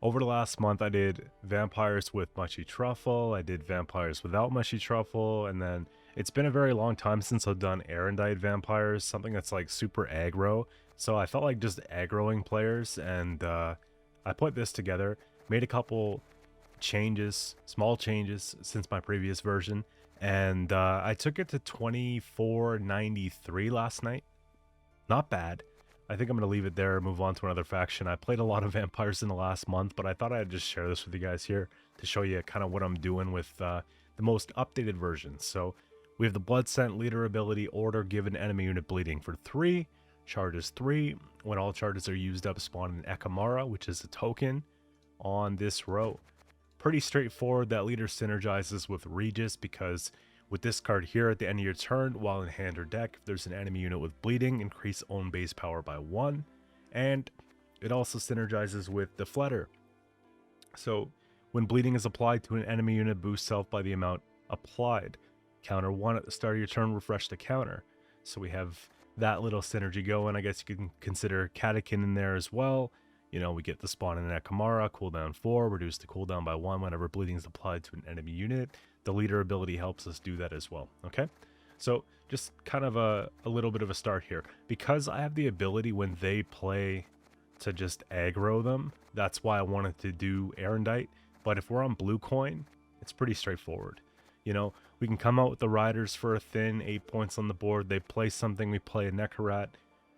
Over the last month, I did vampires with mushy truffle, I did vampires without mushy truffle, and then it's been a very long time since I've done erendite vampires, something that's like super aggro. So I felt like just aggroing players, and I put this together, made a couple changes, small changes since my previous version, and I took it to 2493 last night. Not bad. I think I'm going to leave it there and move on to another faction. I played a lot of vampires in the last month, but I thought I'd just share this with you guys here to show you kind of what I'm doing with the most updated version. So we have the Blood Scent leader ability, order given enemy unit bleeding for 3, charges 3. When all charges are used up, spawn an Ekamara, which is a token on this row. Pretty straightforward. That leader synergizes with Regis because with this card here at the end of your turn, while in hand or deck, if there's an enemy unit with bleeding, increase own base power by 1. And it also synergizes with the Fletter. So when bleeding is applied to an enemy unit, boost self by the amount applied. Counter 1 at the start of your turn, refresh the counter. So we have that little synergy going. I guess you can consider Catechin in there as well. You know, we get the spawn in an Ekamara, cooldown 4, reduce the cooldown by 1 whenever bleeding is applied to an enemy unit. The leader ability helps us do that as well, okay? So just kind of a little bit of a start here. Because I have the ability when they play to just aggro them, that's why I wanted to do erendite. But if we're on blue coin, it's pretty straightforward. You know, we can come out with the riders for a thin 8 points on the board. They play something, we play a Necarat.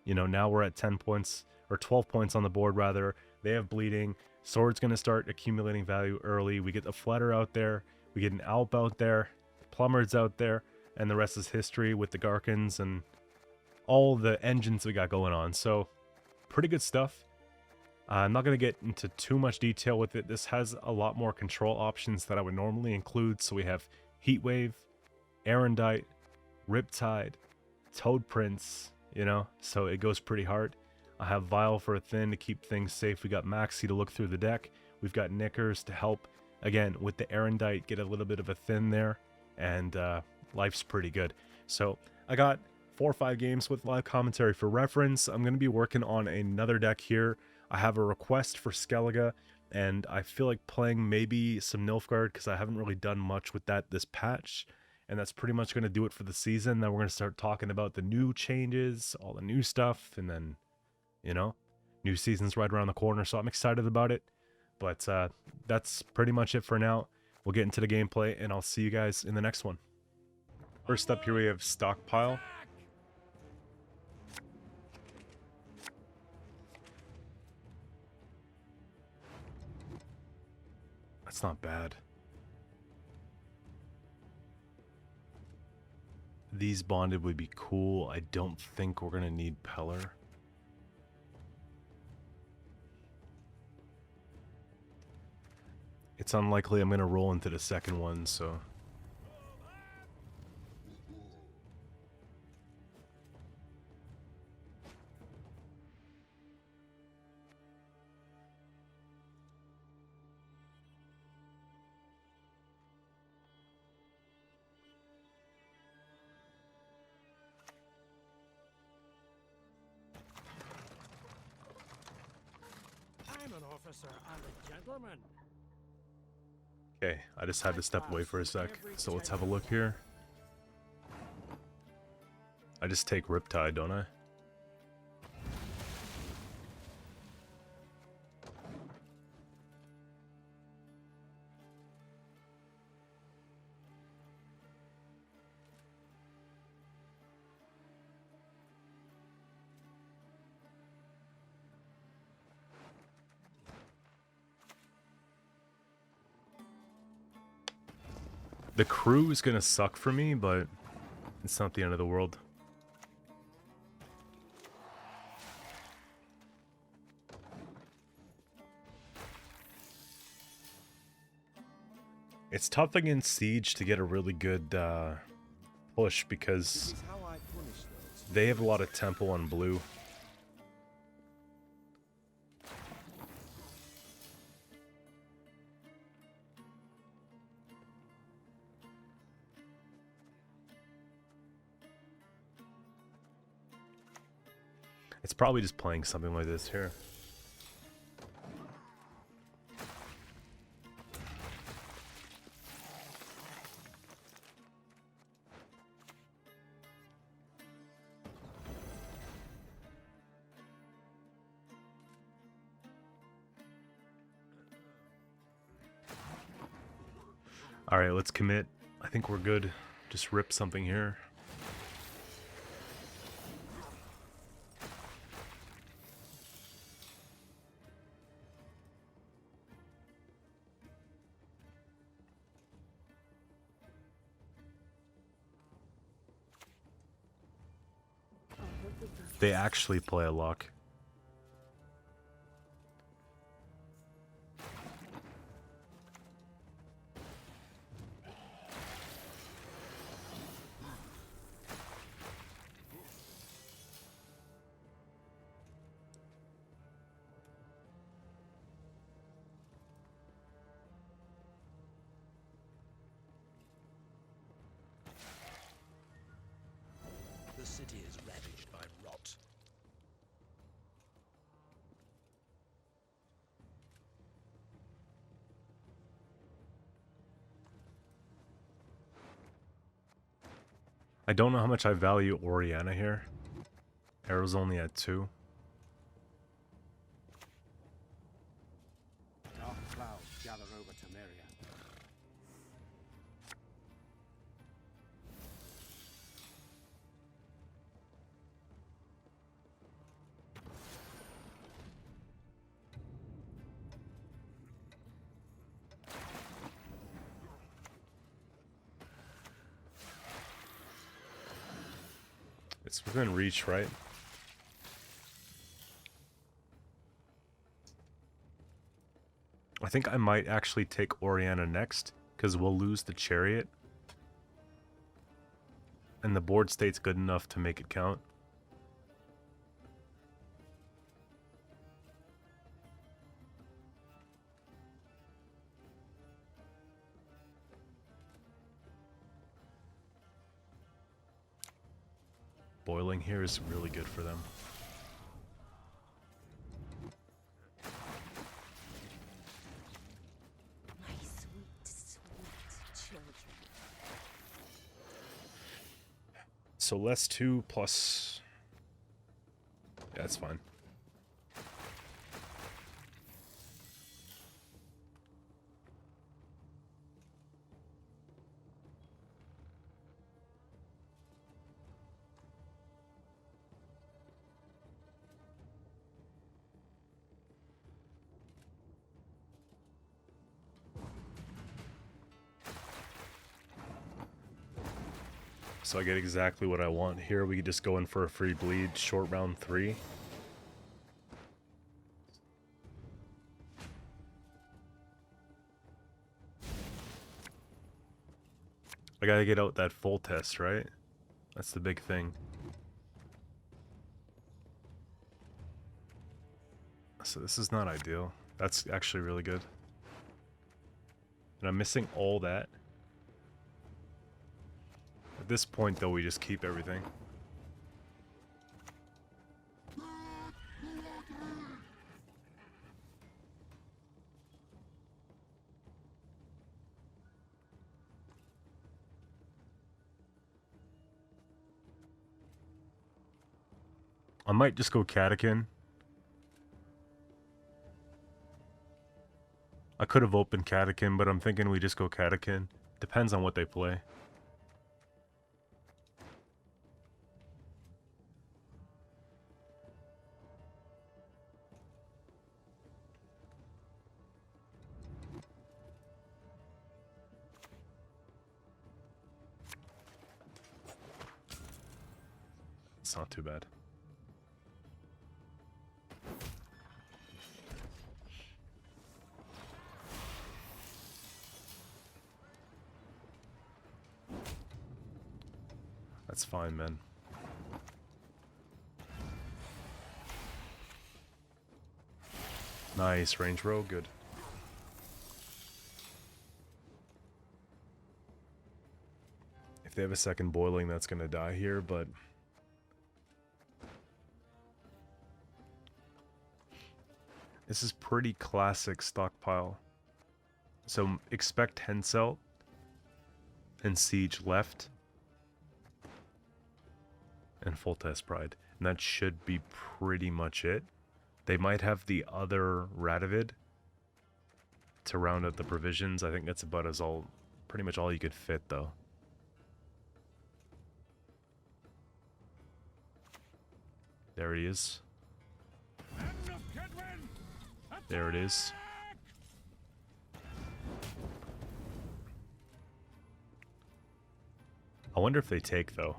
You know, now we're at 10 points, or 12 points on the board rather. They have bleeding. Sword's going to start accumulating value early. We get the Fletter out there. We get an Alp out there. Plumber's out there. And the rest is history with the Garkins and all the engines we got going on. So, pretty good stuff. I'm not going to get into too much detail with it. This has a lot more control options that I would normally include. So we have Heatwave, Erendite, Riptide, Toad Prince, you know, so it goes pretty hard. I have Vile for a thin to keep things safe. We got Maxi to look through the deck. We've got Knickers to help, again, with the Erendite, get a little bit of a thin there. And life's pretty good. So I got 4 or 5 games with live commentary for reference. I'm going to be working on another deck here. I have a request for Skellige, and I feel like playing maybe some Nilfgaard because I haven't really done much with that this patch. And that's pretty much going to do it for the season. Then we're going to start talking about the new changes, all the new stuff, and then, you know, new season's right around the corner, so I'm excited about it. But that's pretty much it for now. We'll get into the gameplay, and I'll see you guys in the next one. First up here we have Stockpile. That's not bad. These bonded would be cool. I don't think we're going to need Peller. It's unlikely I'm going to roll into the second one, so... I'm an officer and a gentleman. Okay, I just had to step away for a sec, so let's have a look here. I just take Riptide, don't I? The crew is gonna suck for me, but it's not the end of the world. It's tough against Siege to get a really good push because they have a lot of tempo on blue. It's probably just playing something like this here. Alright, let's commit. I think we're good. Just rip something here. They actually play a lock. The city is ravaged by rot. I don't know how much I value Oriana here. Arrow's only at 2. Dark clouds gather over Temeria. It's within reach, right? I think I might actually take Oriana next, because we'll lose the chariot. And the board state's good enough to make it count. Boiling here is really good for them. My sweet, sweet children. So less 2 plus... Yeah, that's fine. So I get exactly what I want here. We could just go in for a free bleed, short round 3. I gotta get out that full test, right? That's the big thing. So this is not ideal. That's actually really good. And I'm missing all that. At this point, though, we just keep everything. I might just go Catechin. I could have opened Catechin, but I'm thinking we just go Catechin. Depends on what they play. It's not too bad. That's fine, man. Nice, range row, good. If they have a second boiling, that's gonna die here, but... This is pretty classic Stockpile. So expect Henselt and Siege left. And full test Pride. And that should be pretty much it. They might have the other Radovid to round out the provisions. I think that's about as all pretty much all you could fit, though. There he is. There it is. I wonder if they take, though.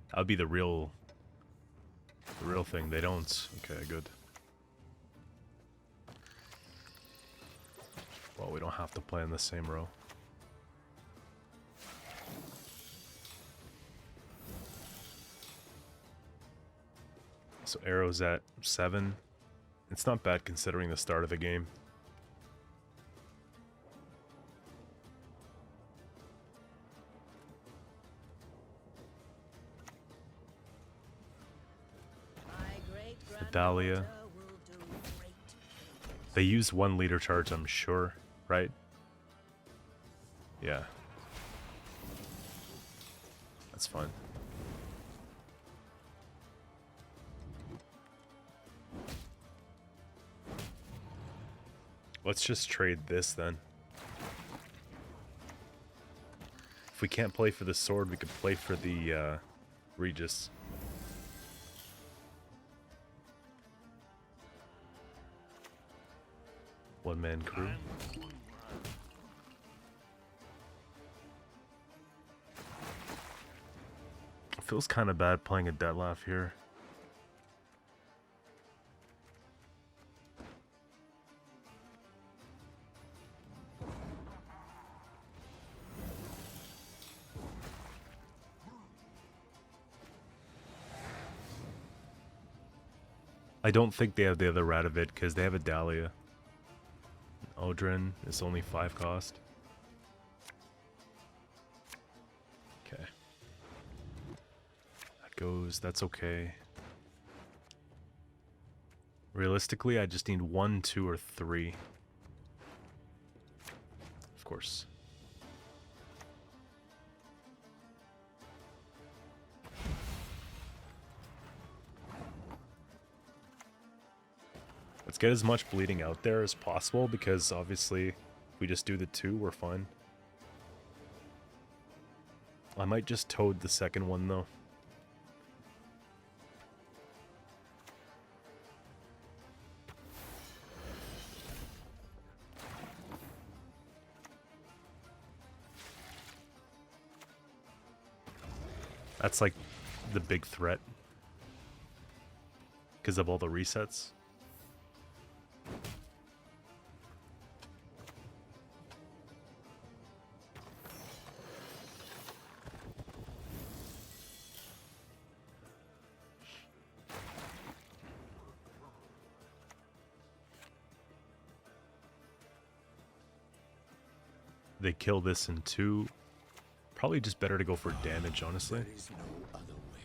That would be the real thing. They don't. Okay, good. Well, we don't have to play in the same row. So arrows at 7. It's not bad considering the start of the game. Dahlia. They use 1 leader charge, I'm sure, right? Yeah. That's fine. Let's just trade this then. If we can't play for the sword, we could play for the Regis. One-man crew. It feels kind of bad playing a Detlef here. I don't think they have the other Radovid because they have a Dahlia. Odrin is only 5 cost. Okay. That goes, that's okay. Realistically, I just need 1, 2, or 3. Of course. Let's get as much bleeding out there as possible because obviously if we just do the 2, we're fine. I might just toad the second one though. That's like the big threat because of all the resets. They kill this in 2. Probably just better to go for damage, honestly. There is no other way.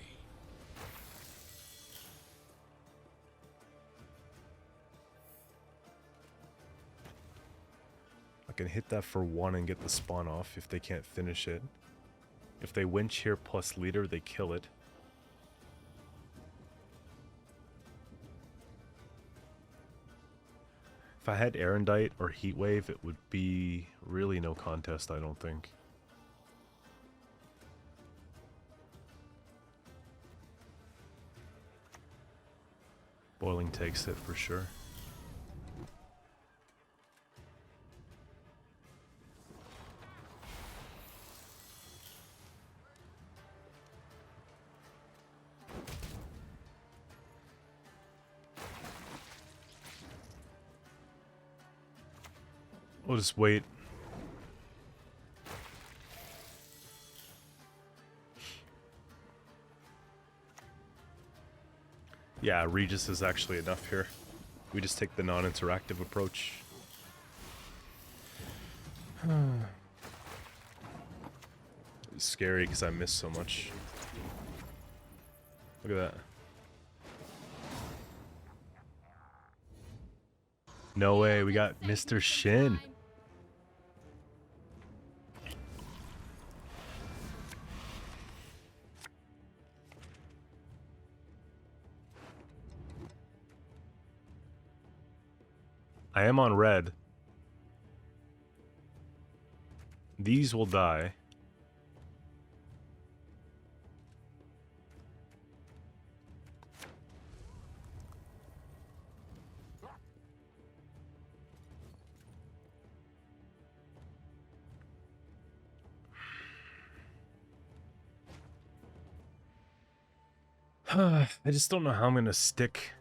I can hit that for 1 and get the spawn off if they can't finish it. If they winch here plus leader, they kill it. If I had Erendite or Heatwave, it would be really no contest, I don't think. Boiling takes it for sure. We'll just wait. Yeah, Regis is actually enough here. We just take the non-interactive approach. It's scary because I missed so much. Look at that. No way, we got Mr. Shin. I am on red. These will die. I just don't know how I'm going to stick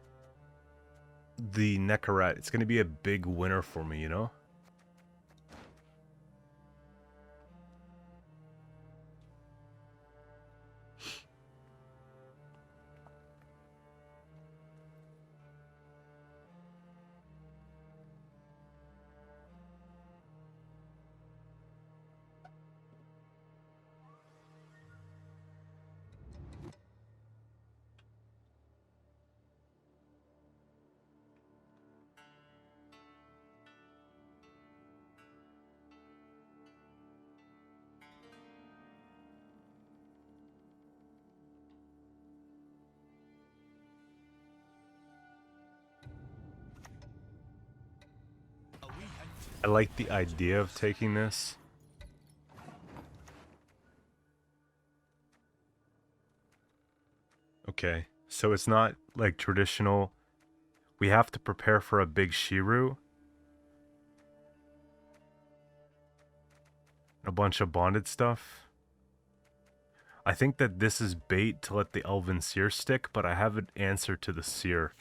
the Neckarat. It's going to be a big winner for me, you know? I like the idea of taking this. Okay, so it's not like traditional. We have to prepare for a big Shiru. A bunch of bonded stuff. I think that this is bait to let the Elven Seer stick, but I have an answer to the Seer.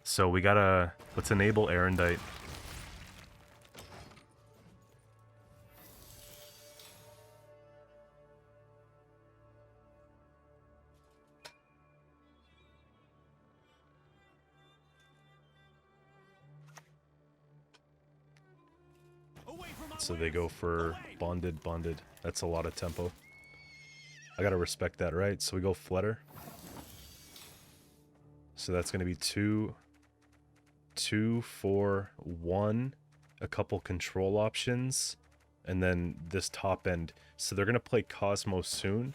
So we gotta... let's enable Erendite. So they go for bonded. That's a lot of tempo. I gotta respect that, right? So we go Flutter. So that's gonna be 2, 4, 1, a couple control options, and then this top end. So they're gonna play Cosmos soon.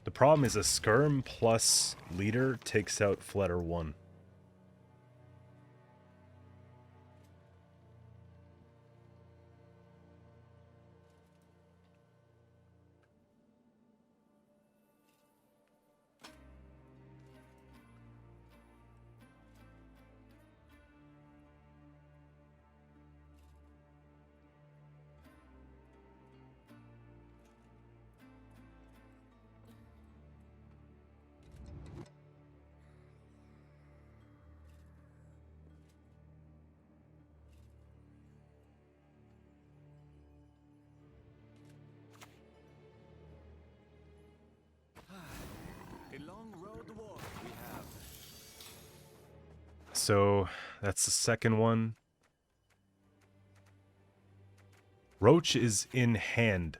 The problem is a Skirm plus leader takes out Flutter 1. So that's the second one. Roach is in hand,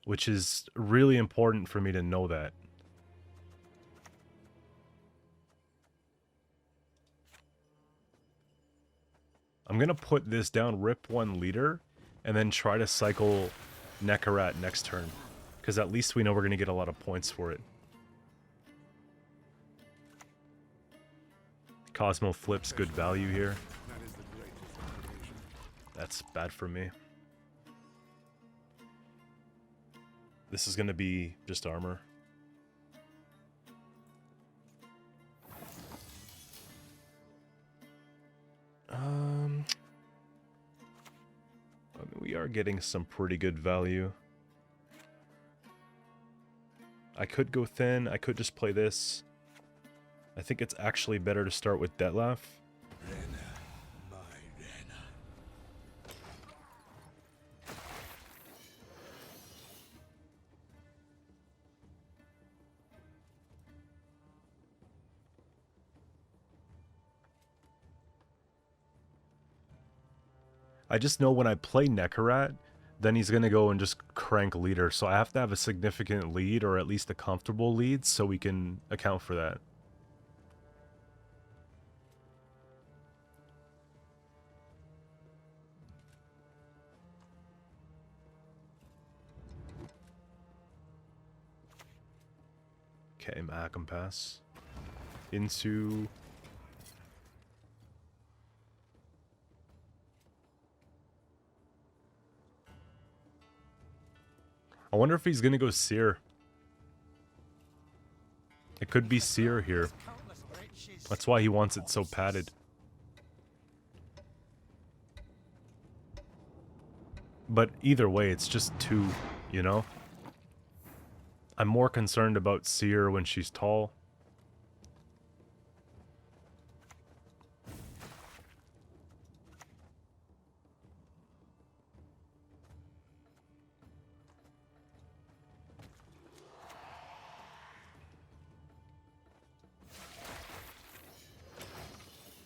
which is really important for me to know that. I'm going to put this down, rip 1 leader, and then try to cycle Neckarat next turn. Because at least we know we're going to get a lot of points for it. Cosmo flips, good value here. That's bad for me. This is going to be just armor. I mean, we are getting some pretty good value. I could go thin. I could just play this. I think it's actually better to start with Detlef. I just know when I play Neckarat, then he's going to go and just crank leader. So I have to have a significant lead, or at least a comfortable lead, so we can account for that. Okay, Mahakam pass. into... I wonder if he's gonna go Seer. It could be Seer here. That's why he wants it so padded. But either way, it's just 2, you know? I'm more concerned about Seer when she's tall.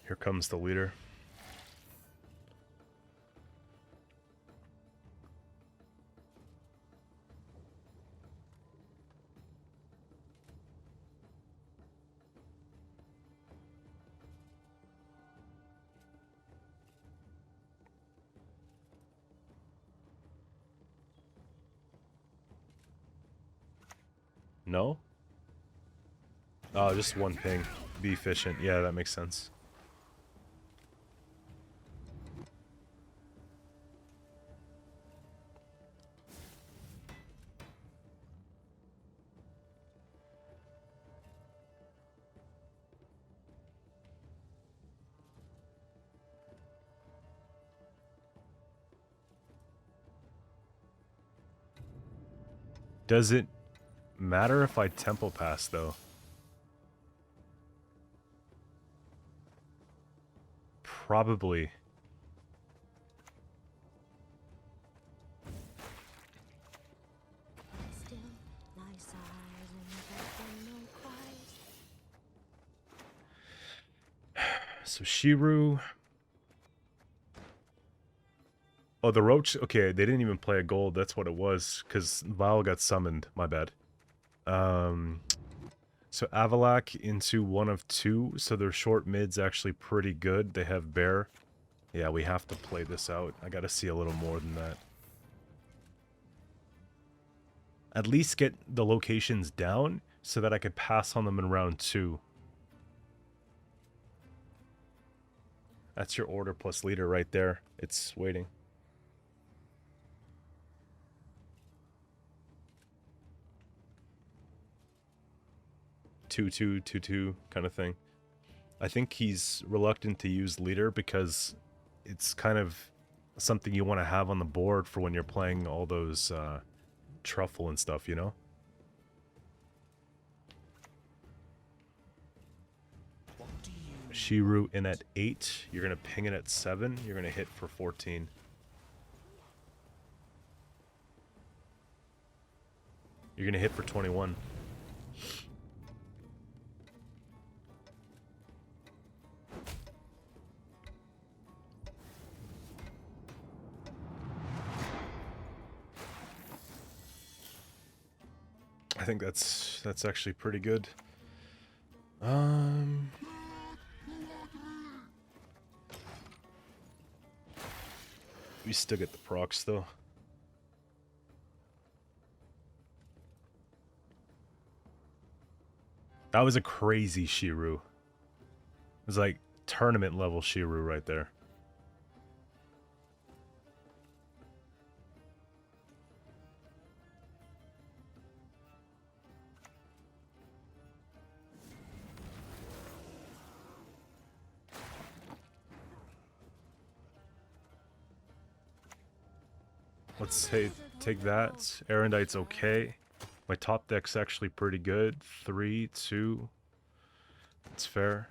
Here comes the leader. No? Oh, just 1 ping. Be efficient. Yeah, that makes sense. Does it matter if I tempo pass, though? Probably. Still lie silent, but no cries. So Shiru... Oh, the Roach... Okay, they didn't even play a gold. That's what it was. Because Vole got summoned. My bad. So Avalak into 1 of 2. So their short mid's actually pretty good. They have Bear. Yeah, we have to play this out. I gotta see a little more than that. At least get the locations down so that I could pass on them in round 2. That's your order plus leader right there. It's waiting. 2-2, 2-2 kind of thing. I think he's reluctant to use leader because it's kind of something you want to have on the board for when you're playing all those truffle and stuff, you know? Shiru in at 8. You're going to ping it at 7. You're going to hit for 14. You're going to hit for 21. I think that's actually pretty good. We still get the procs though. That was a crazy Shiru. It was like tournament level Shiru right there. Let's say take that. Erendite's okay. My top deck's actually pretty good. 3, 2. That's fair.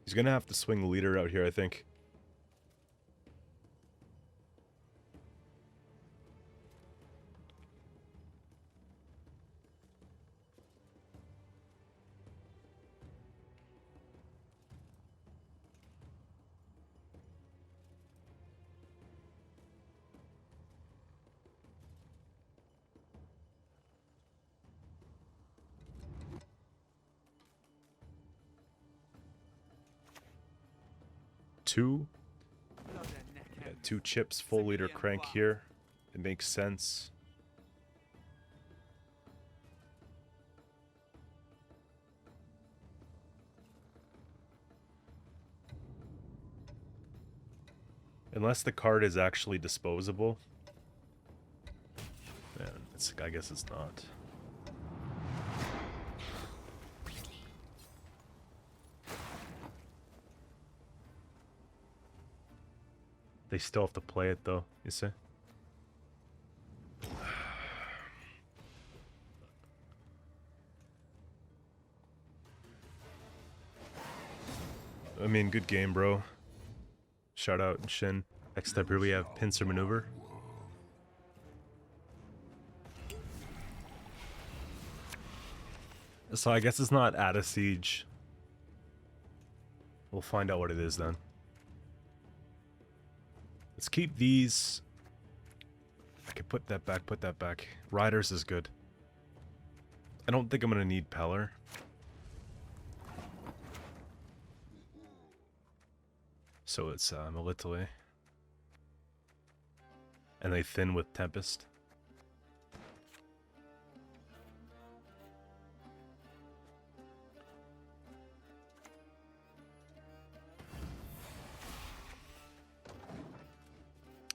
He's gonna have to swing the leader out here, I think. Two. 2 chips, full leader crank here. It makes sense. Unless the card is actually disposable. Man, I guess it's not. They still have to play it though, you see? I mean, good game, bro. Shout out, Shin. Next up here we have Pincer Maneuver. So I guess it's not at a siege. We'll find out what it is then. Let's keep these. I can put that back, Riders is good. I don't think I'm gonna need Peller. So it's Military. And they thin with Tempest.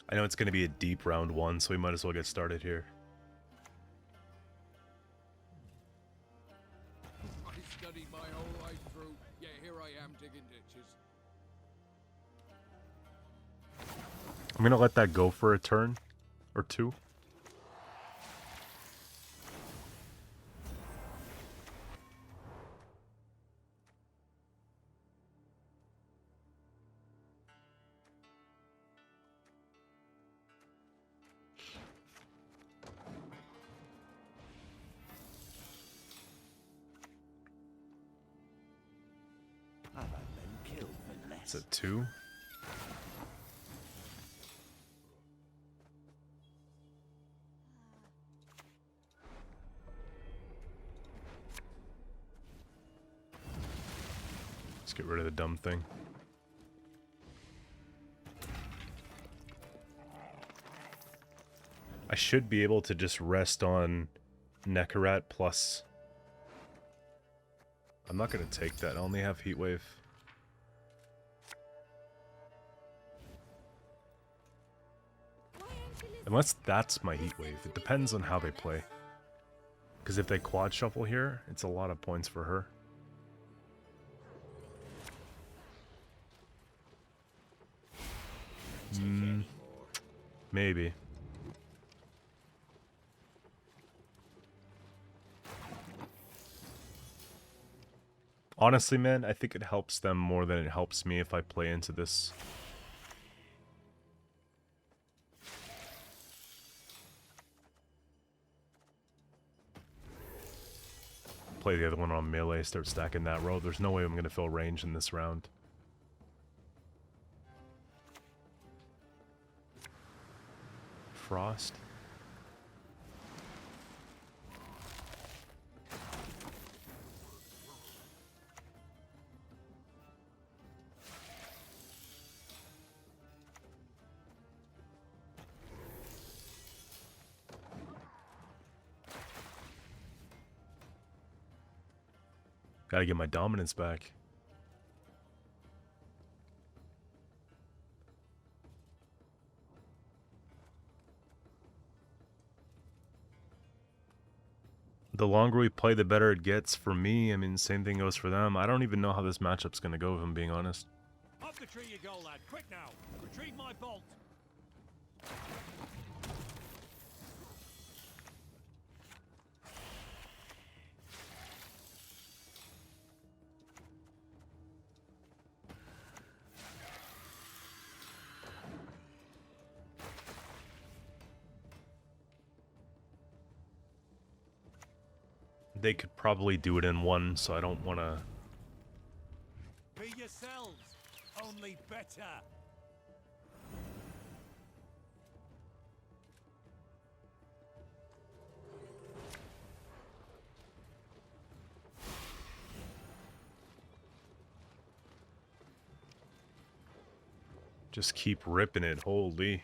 I know it's going to be a deep round 1, so we might as well get started here. I studied my whole life through, yet here I am digging ditches. I'm going to let that go for a turn or 2. It's a 2. Let's get rid of the dumb thing. I should be able to just rest on Nekarat plus. I'm not going to take that. I only have Heatwave. Unless that's my Heatwave. It depends on how they play. Because if they quad shuffle here, it's a lot of points for her. Maybe. Honestly, man, I think it helps them more than it helps me if I play into this. Play the other one on melee, start stacking that row. There's no way I'm going to fill range in this round. Frost. Gotta get my dominance back. The longer we play, the better it gets for me. I mean, same thing goes for them. I don't even know how this matchup's gonna go, if I'm being honest. Up the tree you go, lad. Quick now. Retrieve my bolt. They could probably do it in 1, so I don't want to... Be yourselves, only better. Just keep ripping it, holy.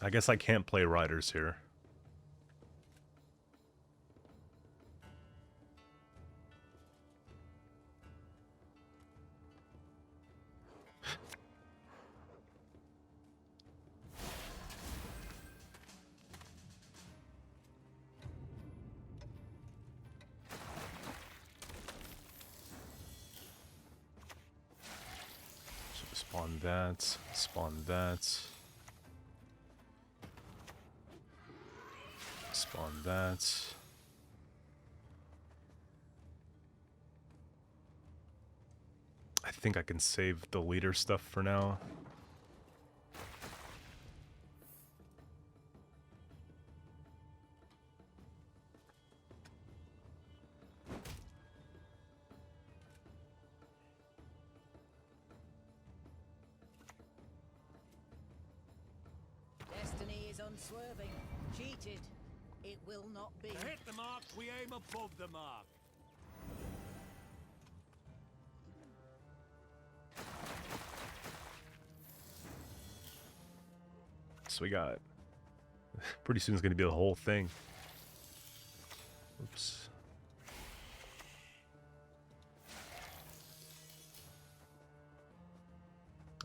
I guess I can't play riders here. Spawn that, spawn that. Spawn that. I think I can save the leader stuff for now. Destiny is unswerving. Cheated. It will not be. To hit the mark, we aim above the mark. So we got... Pretty soon it's going to be the whole thing. Oops.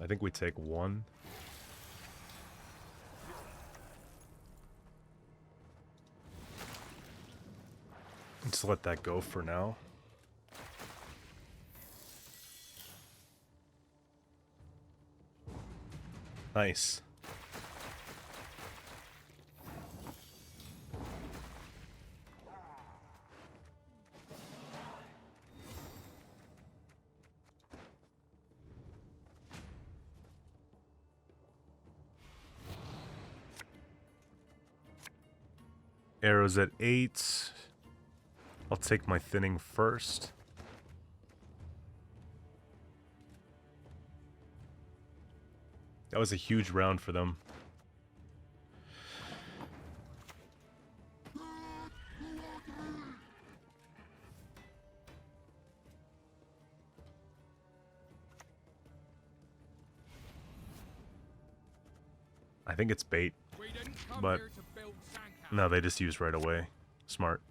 I think we take one. Just let that go for now. Nice. Arrows at 8. I'll take my thinning first. That was a huge round for them. I think it's bait, We didn't come but here to build sandcastles. no, they just used right away. Smart.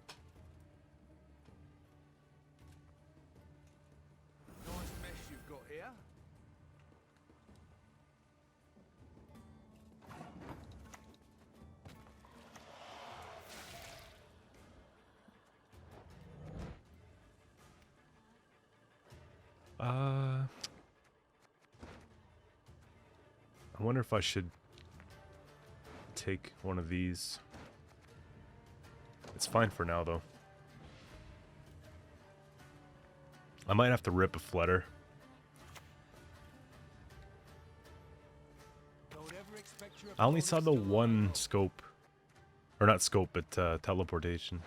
Nice mess you've got here. I wonder if I should take one of these. It's fine for now, though. I might have to rip a flutter. Don't ever expect your I only saw the opponents to one line up. scope. Or not scope, but teleportation.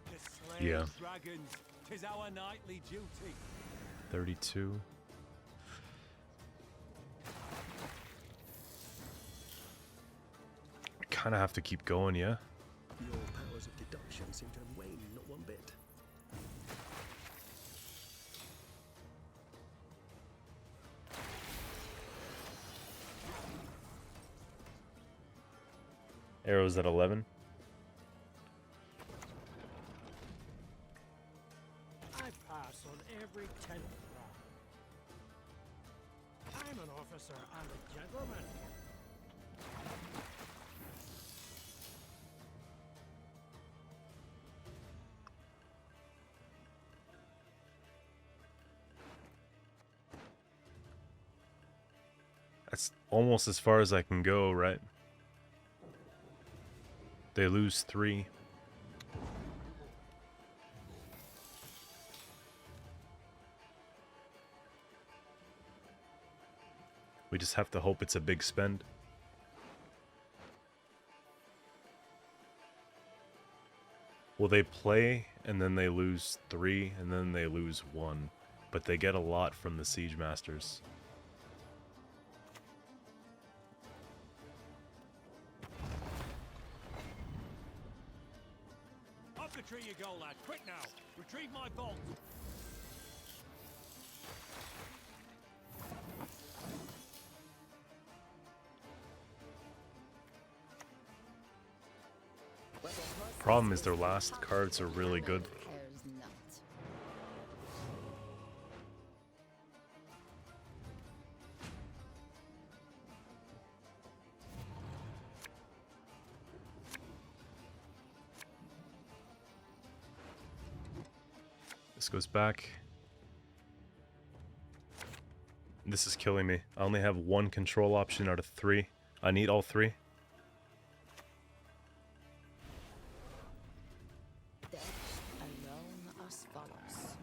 To slay Yeah. dragons, 'tis our nightly duty. 32. I kind of have to keep going, yeah? Your powers of deduction seem to have waned not one bit. Arrows at 11. I pass on every 10th round. I'm an officer and a gentleman. That's almost as far as I can go, right? They lose 3. We just have to hope it's a big spend. Well, they play, and then they lose 3, and then they lose 1. But they get a lot from the Siege Masters. Up the tree you go, lad. Quick now. Retrieve my bolt. Problem is their last cards are really good. This goes back. This is killing me. I only have 1 control option out of 3. I need all 3. Alone as follows.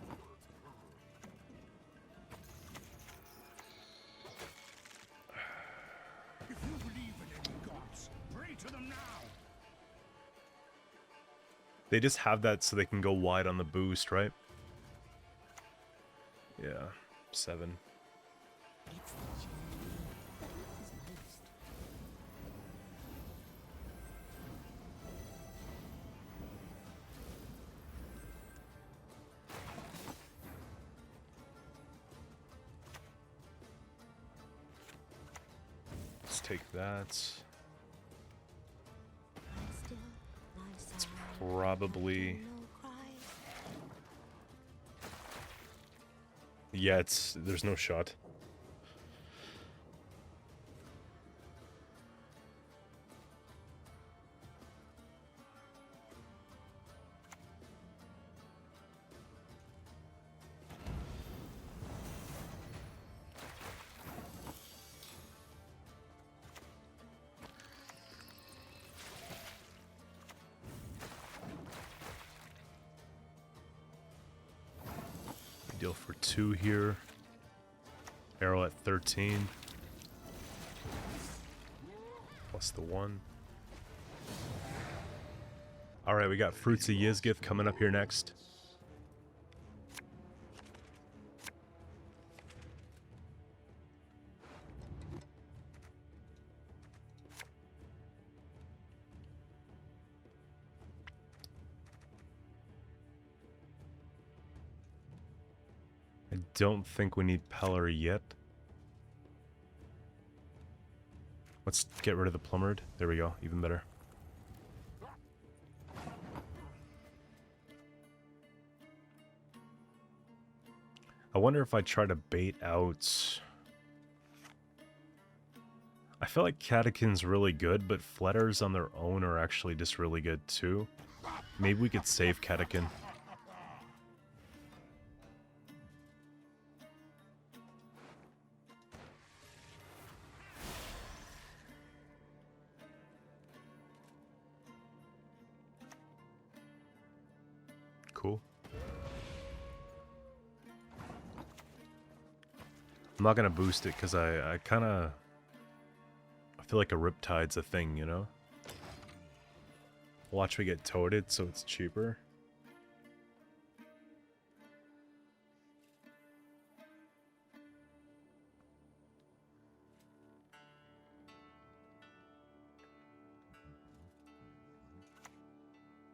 If you believe in any gods, pray to them now. They just have that so they can go wide on the boost, right? Yeah, 7. It's the chimney that matters most. Let's take that. Still, It's probably... Yeah, there's no shot. Deal for 2 here. Arrow at 13. Plus the 1. Alright, we got Fruits of Ysgith coming up here next. I don't think we need Pelor yet. Let's get rid of the Plumbered. There we go, even better. I wonder if I try to bait out... I feel like Catechin's really good, but Fletters on their own are actually just really good too. Maybe we could save Catechin. Cool. I'm not gonna boost it because I kind of... I feel like a Riptide's a thing, you know? Watch me get toted so it's cheaper.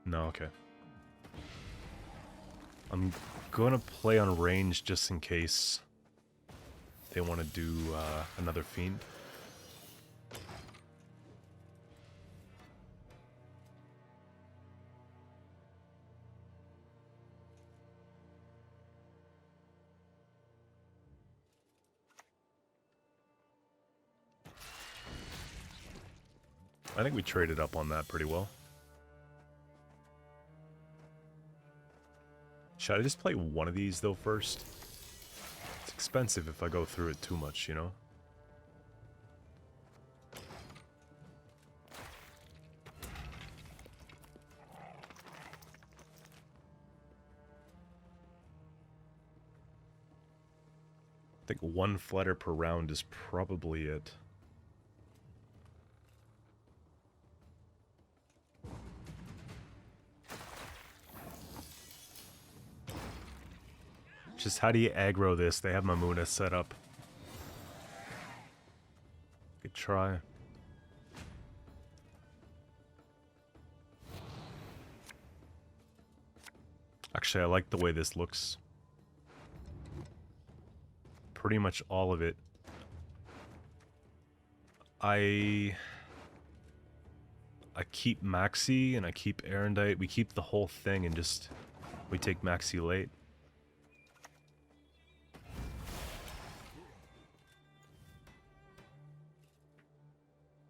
No, okay. I'm gonna play on range just in case they want to do another Fiend. I think we traded up on that pretty well. Should I just play one of these though first? It's expensive if I go through it too much, you know? think one flutter per round is probably it. Just how do you aggro this? They have Mamuna set up. Good try. Actually, I like the way this looks. Pretty much all of it. I keep Maxi and I keep Erendite. We keep the whole thing and just we take Maxi late.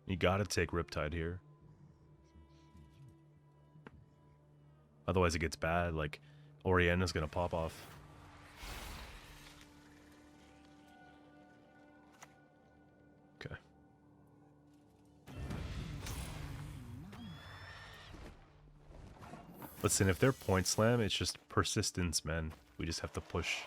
You gotta take Riptide here. Otherwise it gets bad, like Oriana's gonna pop off. Okay. Listen, if they're point slam, it's just persistence, man. We just have to push.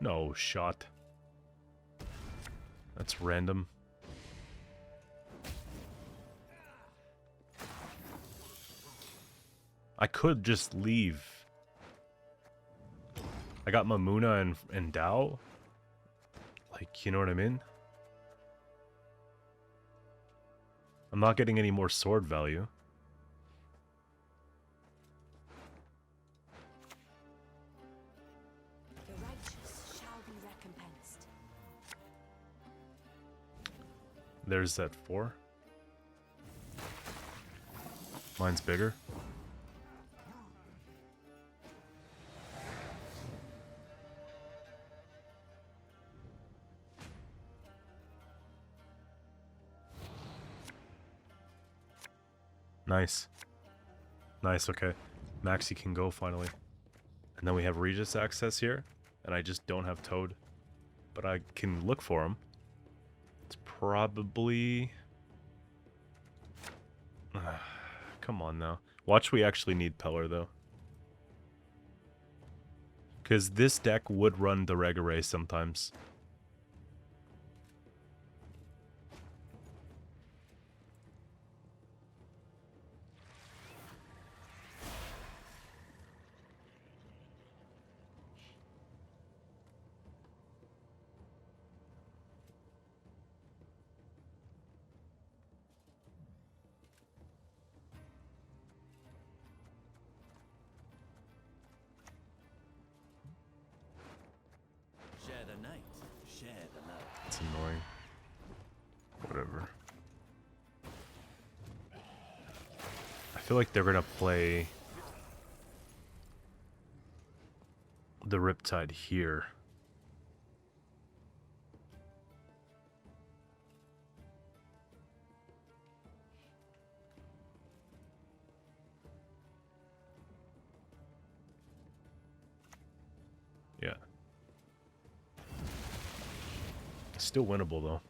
No shot. That's random. I could just leave. I got Mamuna and Dao. Like, you know what I mean? I'm not getting any more sword value. The righteous shall be recompensed. There's that 4. Mine's bigger. Nice. Nice, okay. Maxi can go finally. And then we have Regis access here. And I just don't have Toad. But I can look for him. It's probably... Come on now. Watch, we actually need Pellar though. Because this deck would run Dorregaray sometimes. Share the night. Share the night. It's annoying. Whatever. I feel like they're gonna play the Riptide here. Yeah. Still winnable though.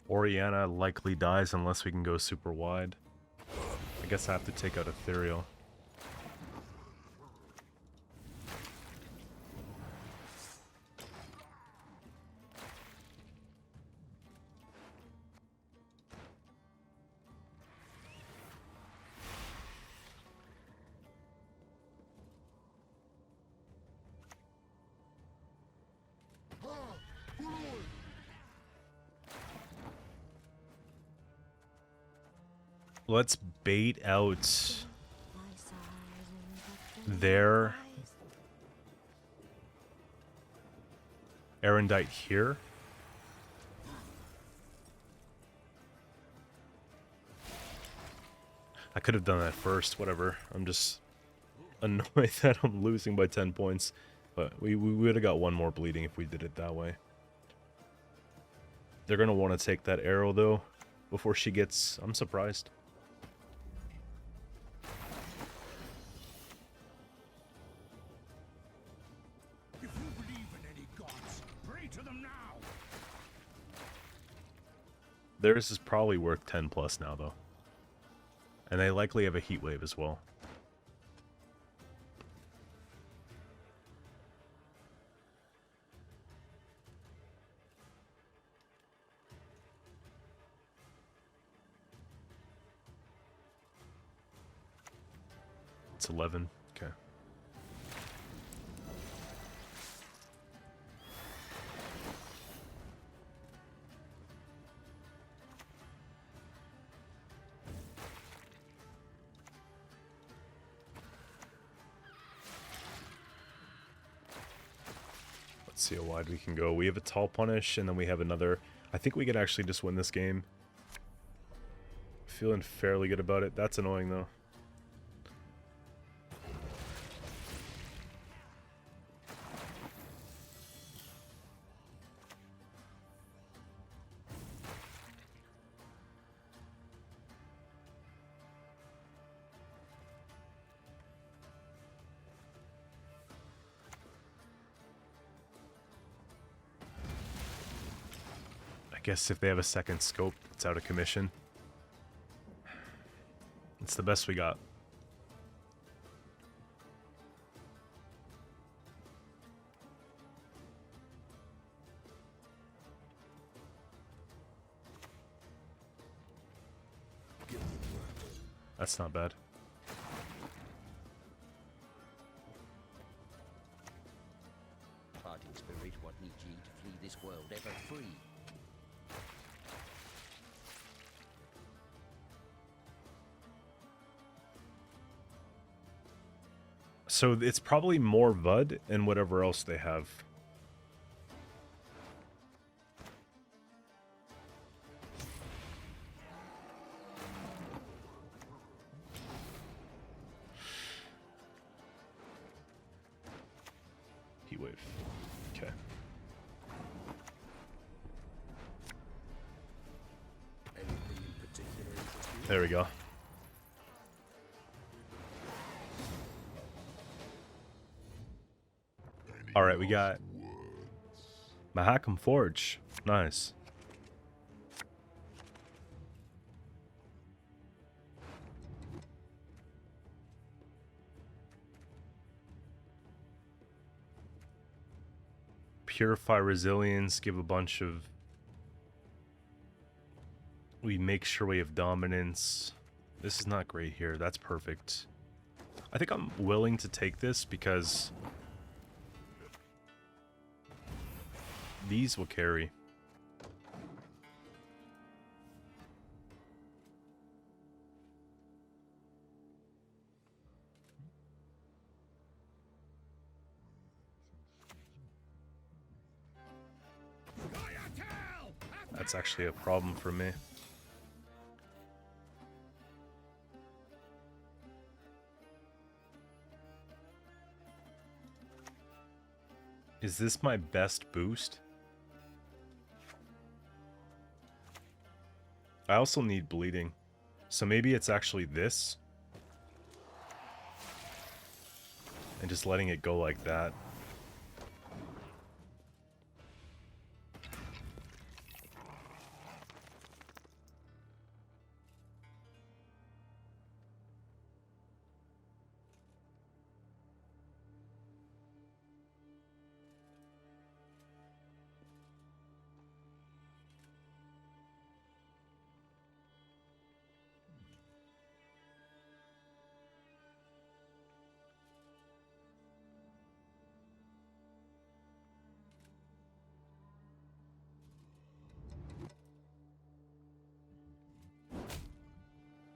Oriana likely dies unless we can go super wide. I guess I have to take out Ethereal. Let's bait out their Erendite here. I could have done that first, whatever. I'm just annoyed that I'm losing by 10 points. But we would have got one more bleeding if we did it that way. They're going to want to take that arrow, though, before she gets... I'm surprised. Theirs is probably worth 10 plus now, though. And they likely have a heat wave as well. It's 11. Okay. Let's see how wide we can go. We have a tall punish, and then we have another. I think we could actually just win this game. Feeling fairly good about it. That's annoying, though. I guess if they have a second scope, it's out of commission. It's the best we got. That's not bad. Parting spirit, what need ye to flee this world ever free? So it's probably more VUD and whatever else they have. Heat wave. Okay. Anything in particular interest you? There we go. Alright, we got Mahakam Forge. Nice. Purify Resilience, give a bunch of... We make sure we have dominance. This is not great here. That's perfect. I think I'm willing to take this because... these will carry. That's actually a problem for me. Is this my best boost? I also need bleeding. So maybe it's actually this. And just letting it go like that.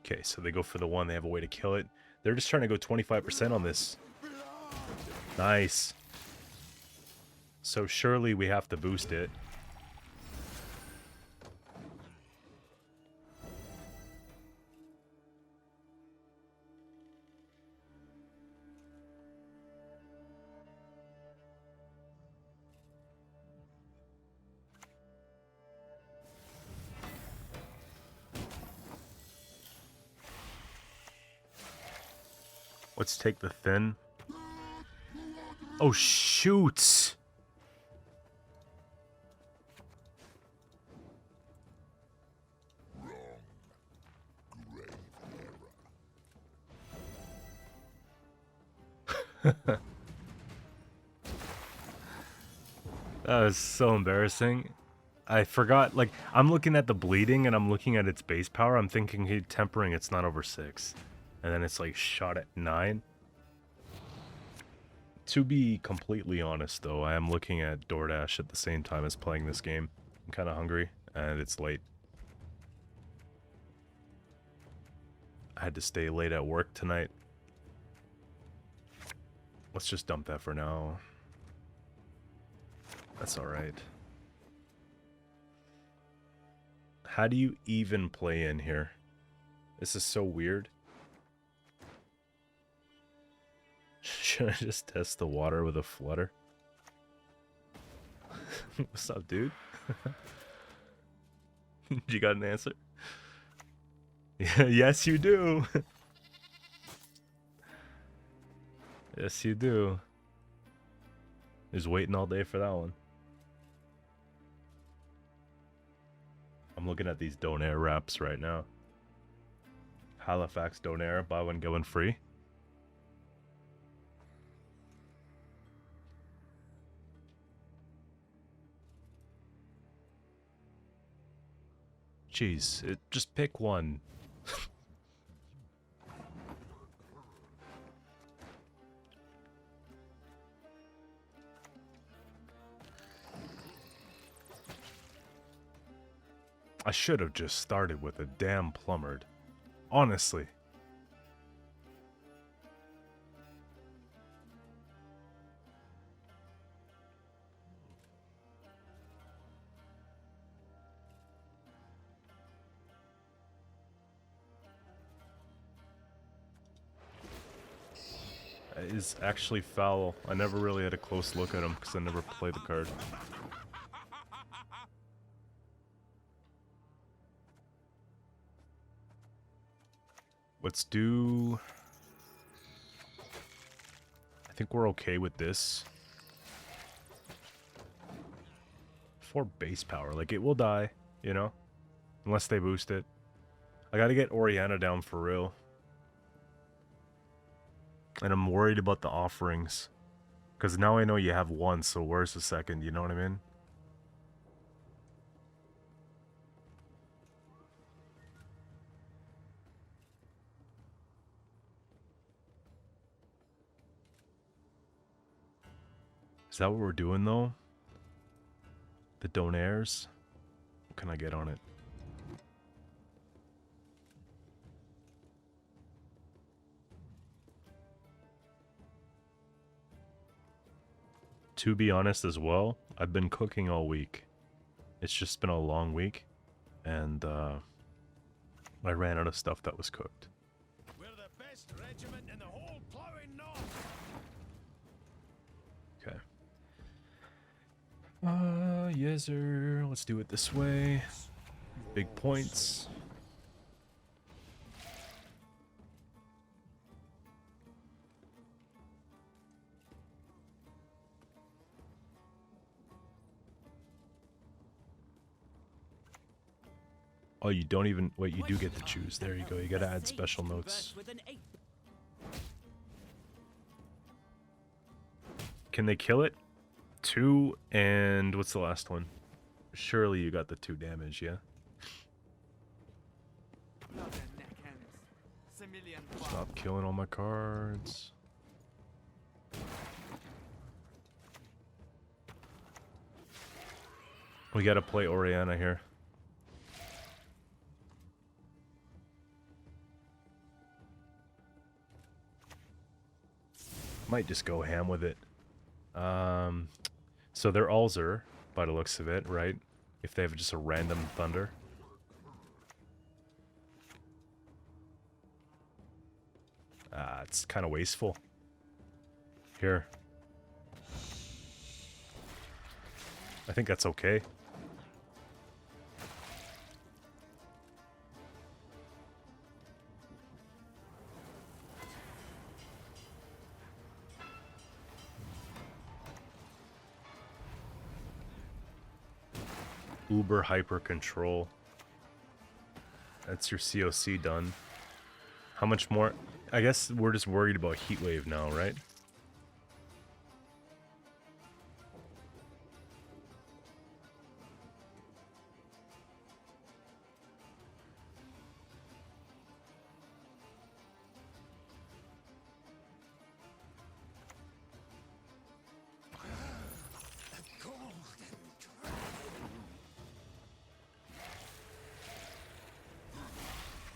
Okay, so they go for the one. They have a way to kill it. They're just trying to go 25% on this. Nice. So surely we have to boost it. Let's take the thin. Oh, shoot! That was so embarrassing. I forgot, like, I'm looking at the bleeding and I'm looking at its base power. I'm thinking, hey, tempering, it's not over 6. And then it's like shot at 9. To be completely honest, though, I am looking at DoorDash at the same time as playing this game. I'm kind of hungry, and it's late. I had to stay late at work tonight. Let's just dump that for now. That's alright. How do you even play in here? This is so weird. Should I just test the water with a flutter? What's up, dude? You got an answer? Yeah, yes, you do. Yes, you do. Just waiting all day for that one. I'm looking at these Donair wraps right now. Halifax Donair, buy one, get one free. Jeez, just pick one. I should have just started with a damn plumbered. Honestly. It is actually foul. I never really had a close look at him because I never played the card. Let's do... I think we're okay with this. 4 base power. Like, it will die, you know? Unless they boost it. I gotta get Oriana down for real. And I'm worried about the offerings. Because now I know you have 1, so where's the second, you know what I mean? Is that what we're doing, though? The Donairs? What can I get on it? To be honest as well, I've been cooking all week. It's just been a long week. And, I ran out of stuff that was cooked. We're the best regiment in the whole plowing north. Okay. Yes, sir. Let's do it this way. Big points. Oh, you don't even... Wait, you do get to choose. There you go. You gotta add special notes. Can they kill it? 2 and... What's the last one? Surely you got the 2 damage, yeah? Stop killing all my cards. We gotta play Oriana here. Might just go ham with it. So they're Ulzer, by the looks of it, right? If they have just a random Thunder. It's kind of wasteful. Here. I think that's okay. Uber hyper control. That's your COC done. How much more? I guess we're just worried about heat wave now, right?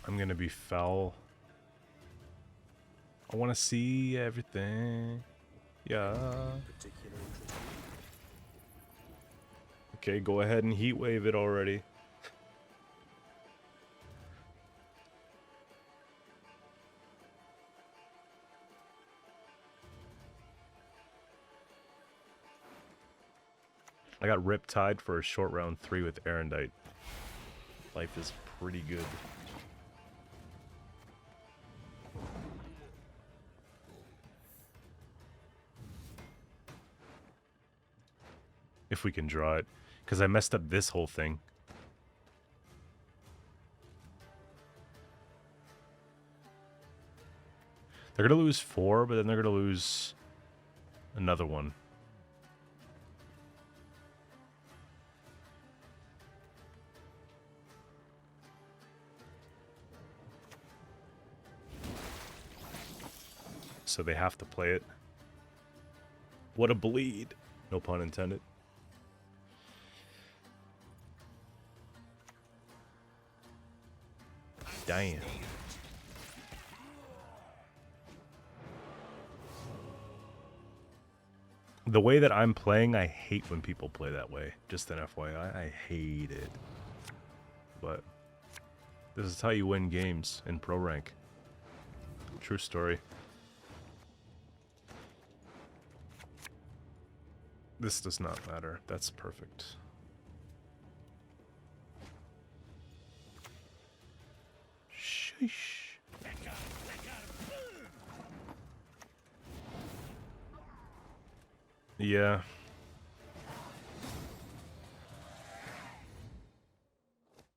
I'm gonna be foul. I want to see everything. Yeah. Particular interest. Okay, go ahead and heat wave it already. I got Riptide for a short round 3 with Erendite. Life is pretty good. If we can draw it. Because I messed up this whole thing. They're going to lose 4, but then they're going to lose another one. So they have to play it. What a bleed. No pun intended. Damn. The way that I'm playing, I hate when people play that way. Just an FYI, I hate it. But this is how you win games in pro rank. True story. This does not matter. That's perfect. Sheesh. Yeah.